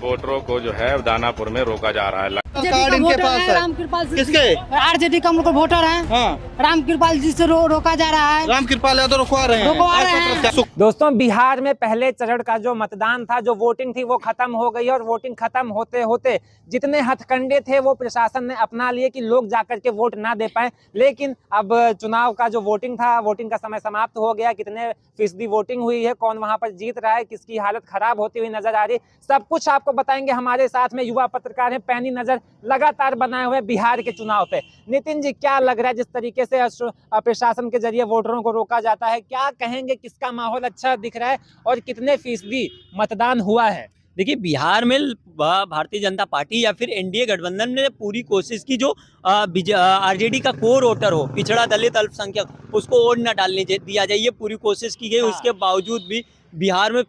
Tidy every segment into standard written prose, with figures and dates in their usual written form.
वोटरों को जो है दानापुर में रोका जा रहा है। कार्ड इनके पास है। रामकृपाल किसके? आरजेडी का उनको वोटर है। हाँ, रामकृपाल जी से रोका जा रहा है। रामकृपाल यादव रुकवा रहे हैं। दोस्तों, बिहार में पहले चरण का जो मतदान था, जो वोटिंग थी, वो खत्म हो गई और वोटिंग खत्म होते होते जितने हथकंडे थे वो प्रशासन ने अपना लिए कि लोग जाकर के वोट ना दे पाए। लेकिन अब चुनाव का जो वोटिंग था, वोटिंग का समय समाप्त हो गया। कितने फीसदी वोटिंग हुई है, कौन वहां पर जीत रहा है, किसकी हालत खराब होती हुई नजर आ रही, सब कुछ आपको बताएंगे। हमारे साथ में युवा पत्रकार हैं, पैनी नजर लगातार बनाए हुए बिहार के चुनाव पे। नितिन जी, क्या लग रहा है जिस तरीके से प्रशासन के जरिए वोटरों को रोका जाता है, क्या कहेंगे, किसका माहौल अच्छा दिख रहा है और कितने फीसदी मतदान हुआ है? देखिए, बिहार में भारतीय जनता पार्टी या फिर एनडीए गठबंधन ने पूरी कोशिश की जो आरजेडी का कोर वोटर हो, पिछड़ा दलित अल्पसंख्यक, उसको वोट न डालने दिया जाए, ये पूरी कोशिश की गई। उसके बावजूद भी बिहार में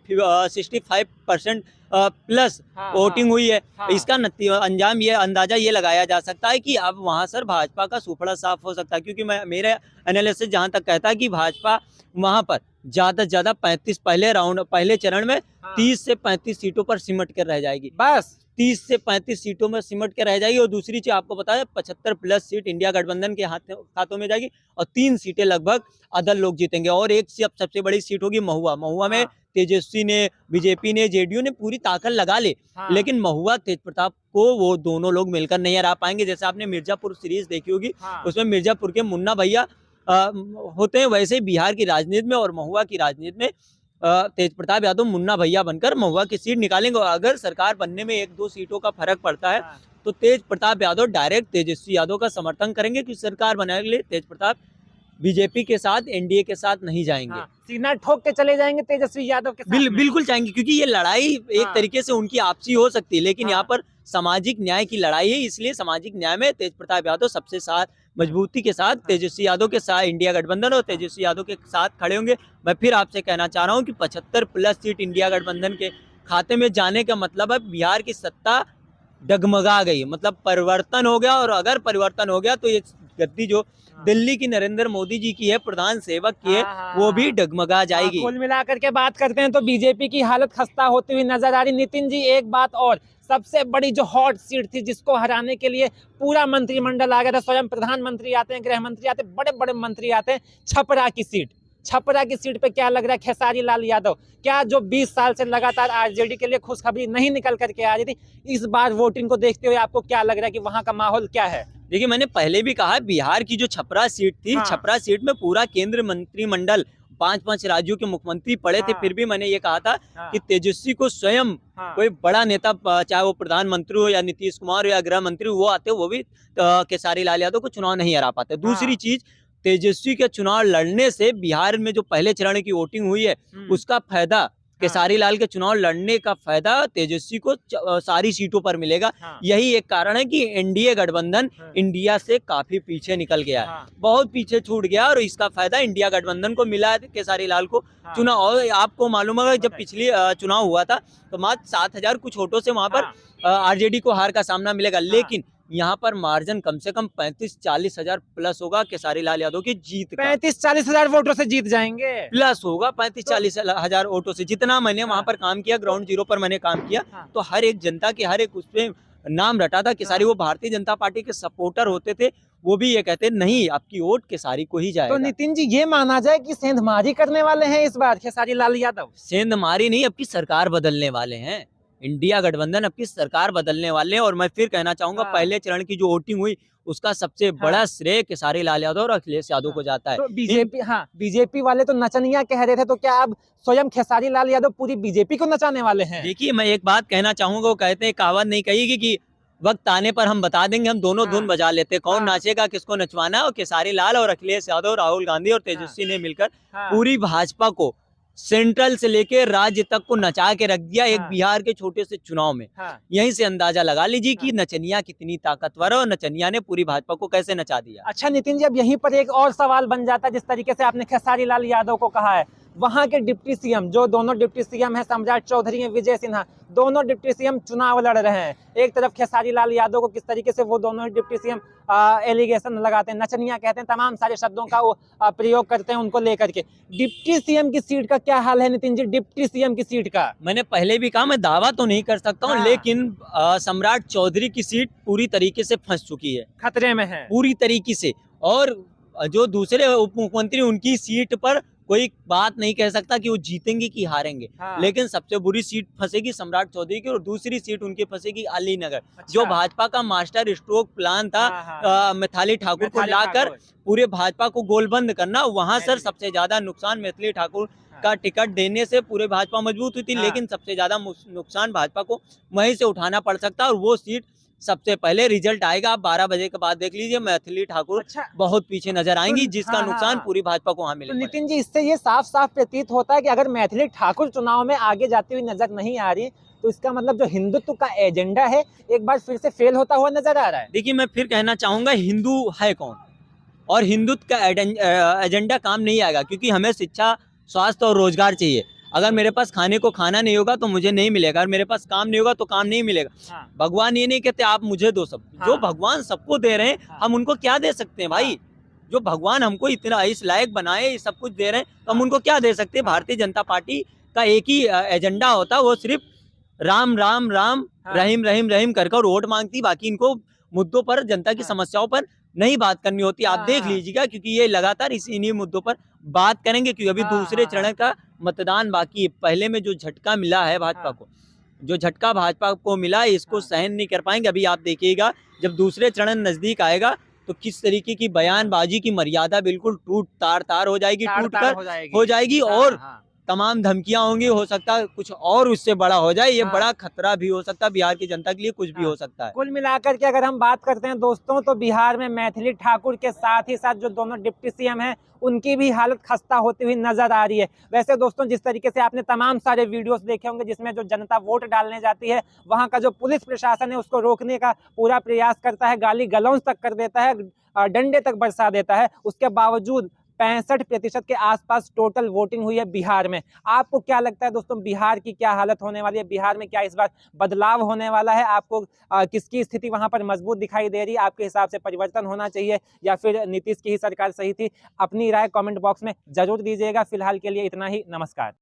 65% प्लस वोटिंग हुई है। इसका अंजाम ये अंदाजा ये लगाया जा सकता है कि अब वहां सर भाजपा का सुपड़ा साफ हो सकता है, क्योंकि मेरे एनालिसिस जहां तक कहता है कि भाजपा वहां पर ज्यादा से ज्यादा 35 पहले चरण में 30 से 35 सीटों पर सिमट कर रह जाएगी। बस 30 से 35 सीटों में सिमट के रह जाएगी। और दूसरी चीज आपको पता है, 75 प्लस सीट इंडिया गठबंधन के हाथों में जाएगी और 3 सीटें लगभग अदर लोग जीतेंगे। और एक सबसे बड़ी सीट होगी महुआ में तेजस्वी ने, बीजेपी ने, जेडीयू ने पूरी ताकत लगा ले, लेकिन महुआ तेज प्रताप को वो दोनों लोग मिलकर नहीं हरा पाएंगे। जैसे आपने मिर्जापुर सीरीज देखी होगी, उसमें मिर्जापुर के मुन्ना भैया होते हैं, वैसे ही बिहार की राजनीति में और महुआ की राजनीति में तेज प्रताप यादव मुन्ना भैया बनकर महुआ की सीट निकालेंगे। और अगर सरकार बनने में 1-2 सीटों का फर्क पड़ता है तो तेज प्रताप यादव डायरेक्ट तेजस्वी यादव का समर्थन करेंगे, क्योंकि सरकार बनाने के लिए तेज प्रताप बीजेपी के साथ, एनडीए के साथ नहीं जाएंगे। सीना ठोक के चले जाएंगे तेजस्वी यादव के साथ। बिल्कुल जाएंगे, क्योंकि ये लड़ाई एक तरीके से उनकी आपसी हो सकती है, लेकिन यहाँ पर सामाजिक न्याय की लड़ाई है। इसलिए सामाजिक न्याय में तेज प्रताप यादव सबसे साथ मजबूती के साथ तेजस्वी यादव के साथ, इंडिया गठबंधन और तेजस्वी यादव के साथ खड़े होंगे। मैं फिर आपसे कहना चाह रहा हूँ कि 75 प्लस सीट इंडिया गठबंधन के खाते में जाने का मतलब है बिहार की सत्ता डगमगा गई, मतलब परिवर्तन हो गया। और अगर परिवर्तन हो गया तो ये गद्दी जो दिल्ली की नरेंद्र मोदी जी की है, प्रधान सेवक की है, वो भी डगमगा जाएगी। कुल मिलाकर के बात करते हैं तो बीजेपी की हालत खस्ता होती हुई नजर आ रही। नितिन जी, एक बात और, सबसे बड़ी जो हॉट सीट थी जिसको हराने के लिए पूरा मंत्रिमंडल आ गया था, स्वयं प्रधानमंत्री आते हैं, गृह मंत्री आते हैं, बड़े बड़े मंत्री आते हैं, छपरा की सीट पे क्या लग रहा है? खेसारी लाल यादव, क्या जो 20 साल से लगातार आरजेडी के लिए खुशखबरी नहीं निकल करके आ रही थी, इस बार वोटिंग को देखते हुए आपको क्या लग रहा है कि वहां का माहौल क्या है? देखिए, मैंने पहले भी कहा, बिहार की जो छपरा सीट थी, छपरा सीट में पूरा केंद्र मंत्रिमंडल 5-5 राज्यों के मुख्यमंत्री पड़े थे। फिर भी मैंने ये कहा था कि तेजस्वी को स्वयं कोई बड़ा नेता, चाहे वो प्रधानमंत्री हो या नीतीश कुमार हो या गृह मंत्री, वो आते, वो भी खेसारी लाल यादव को चुनाव नहीं हरा पाते। दूसरी चीज, तेजस्वी के चुनाव लड़ने से बिहार में जो पहले चरण की वोटिंग हुई है, उसका फायदा, खेसारी लाल के चुनाव लड़ने का फायदा तेजस्वी को सारी सीटों पर मिलेगा। यही एक कारण है कि एनडीए गठबंधन इंडिया से काफी पीछे निकल गया है, बहुत पीछे छूट गया, और इसका फायदा इंडिया गठबंधन को मिला है खेसारी लाल को चुनाव। और आपको मालूम है, जब पिछली चुनाव हुआ था तो मात्र 7,000 कुछ वोटों से वहां पर आरजेडी को हार का सामना मिलेगा, लेकिन यहाँ पर मार्जिन कम से कम 35-40 हजार प्लस होगा खेसारी लाल यादव की जीत का। 35-40 हजार वोटों से जीत जाएंगे, प्लस होगा 35-40 हजार वोटों से। जितना मैंने वहां पर काम किया, ग्राउंड जीरो पर मैंने काम किया, तो हर एक जनता के हर एक उसपे नाम रटा था खेसारी। वो भारतीय जनता पार्टी के सपोर्टर होते थे, वो भी ये कहते नहीं, आपकी वोट खेसारी को ही जाएगा। तो नितिन जी, ये माना जाए कि सेंधमारी करने वाले हैं इस बार खेसारी लाल यादव? सेंधमारी नहीं, आपकी सरकार बदलने वाले हैं। इंडिया गठबंधन अपनी सरकार बदलने वाले हैं। और मैं फिर कहना चाहूंगा, पहले चरण की जो वोटिंग हुई, उसका सबसे बड़ा श्रेय खेसारी लाल यादव और अखिलेश यादव को जाता है। तो बीजेपी वाले तो नचनिया कह रहे थे, तो क्या अब स्वयं खेसारी लाल यादव पूरी बीजेपी को नचाने वाले हैं? देखिए, मैं एक बात कहना चाहूंगा, वो कहते हैं, कहावत नहीं कहेगी कि वक्त आने पर हम बता देंगे, हम दोनों धुन बजा लेते, कौन नाचेगा, किसको नचवाना है। और खेसारी लाल और अखिलेश यादव, राहुल गांधी और तेजस्वी ने मिलकर पूरी भाजपा को सेंट्रल से लेके राज्य तक को नचा के रख दिया एक बिहार के छोटे से चुनाव में। यहीं से अंदाजा लगा लीजिए कि नचनिया कितनी ताकतवर है और नचनिया ने पूरी भाजपा को कैसे नचा दिया। अच्छा नितिन जी, अब यहीं पर एक और सवाल बन जाता है, जिस तरीके से आपने खेसारी लाल यादव को कहा है, वहां के डिप्टी सीएम, जो दोनों डिप्टी सीएम हैं, सम्राट चौधरी हैं, विजय सिन्हा, दोनों डिप्टी सीएम चुनाव लड़ रहे हैं। एक तरफ खेसारी लाल यादव को किस तरीके से वो दोनों ही डिप्टी सीएम एलिगेशन लगाते हैं, नचनिया कहते हैं, तमाम सारे शब्दों का वो प्रयोग करते हैं उनको लेकर के। डिप्टी सीएम की सीट का क्या हाल है नितिन जी, डिप्टी सीएम की सीट का? मैंने पहले भी कहा, मैं दावा तो नहीं कर सकता हूँ, हाँ। लेकिन सम्राट चौधरी की सीट पूरी तरीके से फंस चुकी है, खतरे में है पूरी तरीके से। और जो दूसरे उप मुख्यमंत्री, उनकी सीट पर कोई बात नहीं कह सकता कि वो जीतेंगे कि हारेंगे। हाँ। लेकिन सबसे बुरी सीट फंसेगी सम्राट चौधरी की, और दूसरी सीट उनकी फंसेगी अलीनगर। अच्छा। जो भाजपा का मास्टर स्ट्रोक प्लान था, हाँ। मिताली ठाकुर को मिताली लाकर ठाकुर। पूरे भाजपा को गोलबंद करना, वहां सर मैथिली। सबसे ज्यादा नुकसान मिताली ठाकुर का टिकट देने से पूरे भाजपा मजबूत हुई थी। हाँ। लेकिन सबसे ज्यादा नुकसान भाजपा को वहीं से उठाना पड़ सकता है, और वो सीट सबसे पहले रिजल्ट आएगा। आप 12 बजे के बाद देख लीजिए, मैथिली ठाकुर अच्छा। बहुत पीछे नजर आएंगी, जिसका हाँ, नुकसान हाँ। पूरी भाजपा को वहां तो मिलेगा। नितिन जी, इससे ये साफ साफ प्रतीत होता है कि अगर मैथिली ठाकुर चुनाव में आगे जाती हुई नजर नहीं आ रही, तो इसका मतलब जो हिंदुत्व का एजेंडा है एक बार फिर से फेल होता हुआ नजर आ रहा है। देखिए, मैं फिर कहना चाहूंगा, हिंदू है कौन, और हिंदुत्व का एजेंडा काम नहीं आएगा, क्योंकि हमें शिक्षा, स्वास्थ्य और रोजगार चाहिए। अगर मेरे पास खाने को खाना नहीं होगा तो मुझे नहीं मिलेगा, अगर मेरे पास काम नहीं होगा तो काम नहीं मिलेगा। हाँ। भगवान ये नहीं कहते आप मुझे दो सब, हाँ। जो भगवान सबको दे रहे हैं, हाँ। हम उनको क्या दे सकते हैं भाई? जो भगवान हमको इतना इस लायक बनाए, सब कुछ दे रहे हैं, तो हम उनको क्या दे सकते हैं? भारतीय जनता पार्टी का एक ही एजेंडा होता है, वो सिर्फ राम राम राम, हाँ। रहीम रहीम रहीम कर वोट मांगती। बाकी इनको मुद्दों पर, जनता की हाँ। समस्याओं पर नहीं बात करनी होती। आप हाँ, देख हाँ। लीजिएगा, क्योंकि ये लगातार इन्हीं मुद्दों पर बात करेंगे, क्योंकि अभी हाँ, दूसरे हाँ, चरण का मतदान बाकी है। पहले में जो झटका मिला है भाजपा हाँ। को, जो झटका भाजपा को मिला है, इसको हाँ। सहन नहीं कर पाएंगे। अभी आप देखिएगा, जब दूसरे चरण नजदीक आएगा तो किस तरीके की बयानबाजी की मर्यादा बिल्कुल टूट तार हो जाएगी, तार टूट तार कर हो जाएगी, हाँ, और हाँ। तमाम धमकियां होंगी। हो सकता है कुछ और उससे बड़ा हो जाए, ये हाँ। बड़ा खतरा भी हो सकता है बिहार की जनता के लिए, कुछ भी हाँ। हो सकता है। कुल मिलाकर के अगर हम बात करते हैं दोस्तों, तो बिहार में मैथिली ठाकुर के साथ ही साथ जो दोनों डिप्टी सीएम हैं, उनकी भी हालत खस्ता होती हुई नजर आ रही है। वैसे दोस्तों, जिस तरीके से आपने तमाम सारे वीडियोस देखे होंगे जिसमें जो जनता वोट डालने जाती है, वहां का जो पुलिस प्रशासन है उसको रोकने का पूरा प्रयास करता है, गाली गलौज तक कर देता है, डंडे तक बरसा देता है। उसके बावजूद 65% के आसपास टोटल वोटिंग हुई है बिहार में। आपको क्या लगता है दोस्तों, बिहार की क्या हालत होने वाली है? बिहार में क्या इस बार बदलाव होने वाला है? आपको किसकी स्थिति वहां पर मजबूत दिखाई दे रही है? आपके हिसाब से परिवर्तन होना चाहिए या फिर नीतीश की ही सरकार सही थी? अपनी राय कमेंट बॉक्स में जरूर दीजिएगा। फिलहाल के लिए इतना ही, नमस्कार।